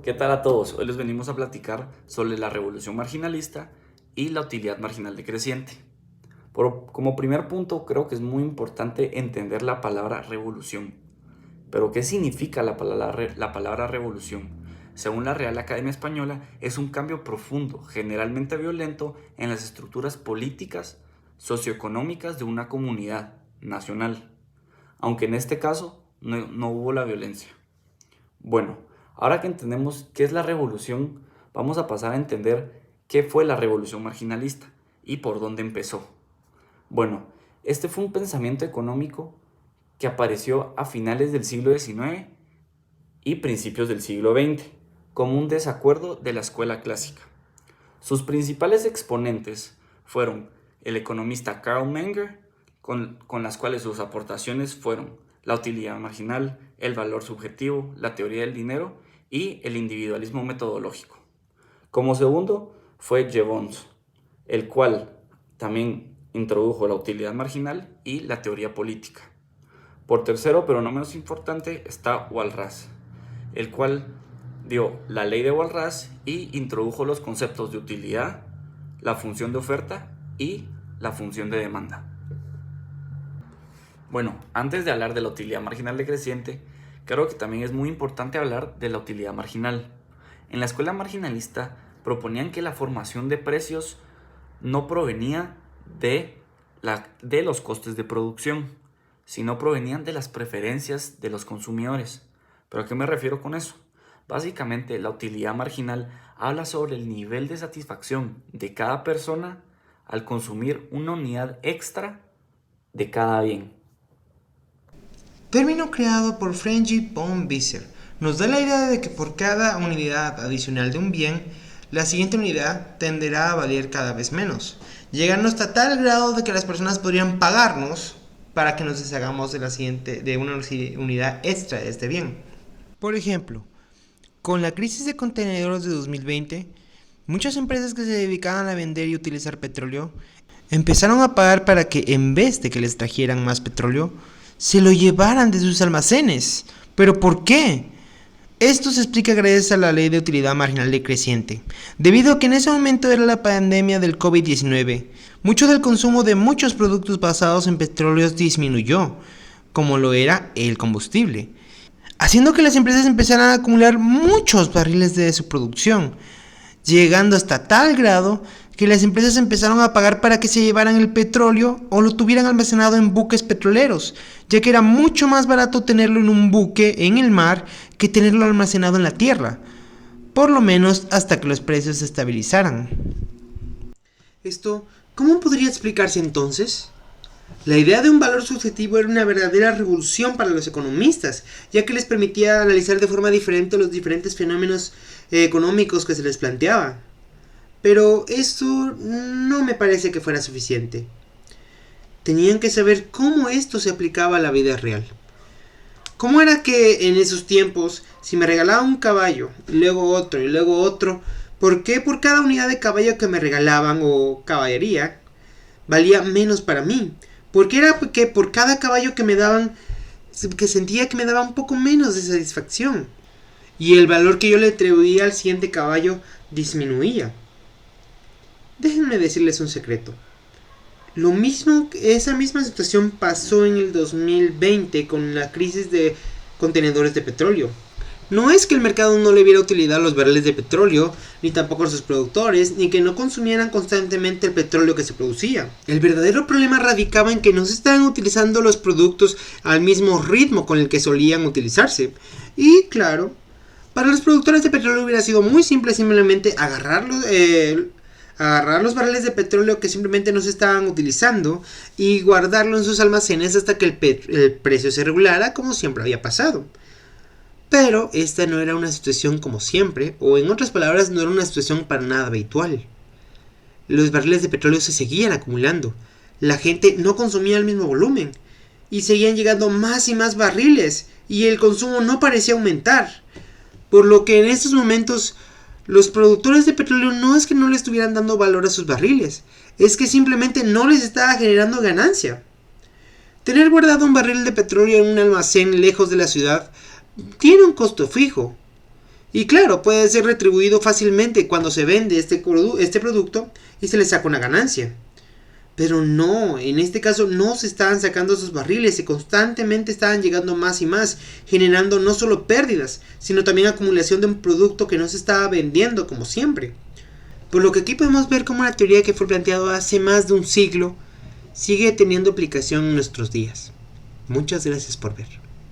¿Qué tal a todos? Hoy les venimos a platicar sobre la revolución marginalista y la utilidad marginal decreciente. Como primer punto, creo que es muy importante entender la palabra revolución. Pero, ¿qué significa la palabra revolución? Según la Real Academia Española, es un cambio profundo, generalmente violento, en las estructuras políticas, socioeconómicas de una comunidad nacional. Aunque en este caso no hubo la violencia. Bueno, ahora que entendemos qué es la revolución, vamos a pasar a entender qué fue la revolución marginalista y por dónde empezó. Bueno, este fue un pensamiento económico que apareció a finales del siglo XIX y principios del siglo XX, como un desacuerdo de la escuela clásica. Sus principales exponentes fueron el economista Karl Menger, con las cuales sus aportaciones fueron la utilidad marginal, el valor subjetivo, la teoría del dinero y el individualismo metodológico. Como segundo fue Jevons, el cual también introdujo la utilidad marginal y la teoría política. Por tercero, pero no menos importante, está Walras, el cual dio la ley de Walras y introdujo los conceptos de utilidad, la función de oferta y la función de demanda. Bueno, antes de hablar de la utilidad marginal decreciente, creo que también es muy importante hablar de la utilidad marginal. En la escuela marginalista proponían que la formación de precios no provenía de los costes de producción, sino provenían de las preferencias de los consumidores. ¿Pero a qué me refiero con eso? Básicamente, la utilidad marginal habla sobre el nivel de satisfacción de cada persona al consumir una unidad extra de cada bien. Término creado por Friedrich von Wieser, nos da la idea de que por cada unidad adicional de un bien, la siguiente unidad tenderá a valer cada vez menos, llegando hasta tal grado de que las personas podrían pagarnos para que nos deshagamos de una unidad extra de este bien. Por ejemplo, con la crisis de contenedores de 2020, muchas empresas que se dedicaban a vender y utilizar petróleo empezaron a pagar para que en vez de que les trajeran más petróleo, se lo llevaran de sus almacenes. ¿Pero por qué? Esto se explica gracias a la ley de utilidad marginal decreciente. Debido a que en ese momento era la pandemia del COVID-19, mucho del consumo de muchos productos basados en petróleos disminuyó, como lo era el combustible, haciendo que las empresas empezaran a acumular muchos barriles de su producción, llegando hasta tal grado que las empresas empezaron a pagar para que se llevaran el petróleo o lo tuvieran almacenado en buques petroleros, ya que era mucho más barato tenerlo en un buque en el mar que tenerlo almacenado en la tierra, por lo menos hasta que los precios se estabilizaran. ¿Cómo podría explicarse entonces? La idea de un valor subjetivo era una verdadera revolución para los economistas, ya que les permitía analizar de forma diferente los diferentes fenómenos económicos que se les planteaba. Pero esto no me parece que fuera suficiente. Tenían que saber cómo esto se aplicaba a la vida real. ¿Cómo era que en esos tiempos, si me regalaba un caballo, y luego otro, por qué por cada unidad de caballo que me regalaban o caballería, valía menos para mí? ¿Por qué era que por cada caballo que me daban, que sentía que me daba un poco menos de satisfacción? Y el valor que yo le atribuía al siguiente caballo disminuía. Déjenme decirles un secreto. Esa misma situación pasó en el 2020 con la crisis de contenedores de petróleo. No es que el mercado no le viera utilidad a los barriles de petróleo, ni tampoco a sus productores, ni que no consumieran constantemente el petróleo que se producía. El verdadero problema radicaba en que no se estaban utilizando los productos al mismo ritmo con el que solían utilizarse. Y claro, para los productores de petróleo hubiera sido muy simple simplemente agarrar los barriles de petróleo que simplemente no se estaban utilizando y guardarlo en sus almacenes hasta que el precio se regulara, como siempre había pasado. Pero esta no era una situación como siempre, o en otras palabras, no era una situación para nada habitual. Los barriles de petróleo se seguían acumulando, la gente no consumía el mismo volumen, y seguían llegando más y más barriles, y el consumo no parecía aumentar. Por lo que en estos momentos los productores de petróleo no es que no le estuvieran dando valor a sus barriles, es que simplemente no les estaba generando ganancia. Tener guardado un barril de petróleo en un almacén lejos de la ciudad tiene un costo fijo. Y claro, puede ser retribuido fácilmente cuando se vende este producto y se le saca una ganancia. Pero no, en este caso no se estaban sacando esos barriles, se constantemente estaban llegando más y más, generando no solo pérdidas, sino también acumulación de un producto que no se estaba vendiendo como siempre. Por lo que aquí podemos ver cómo la teoría que fue planteada hace más de un siglo sigue teniendo aplicación en nuestros días. Muchas gracias por ver.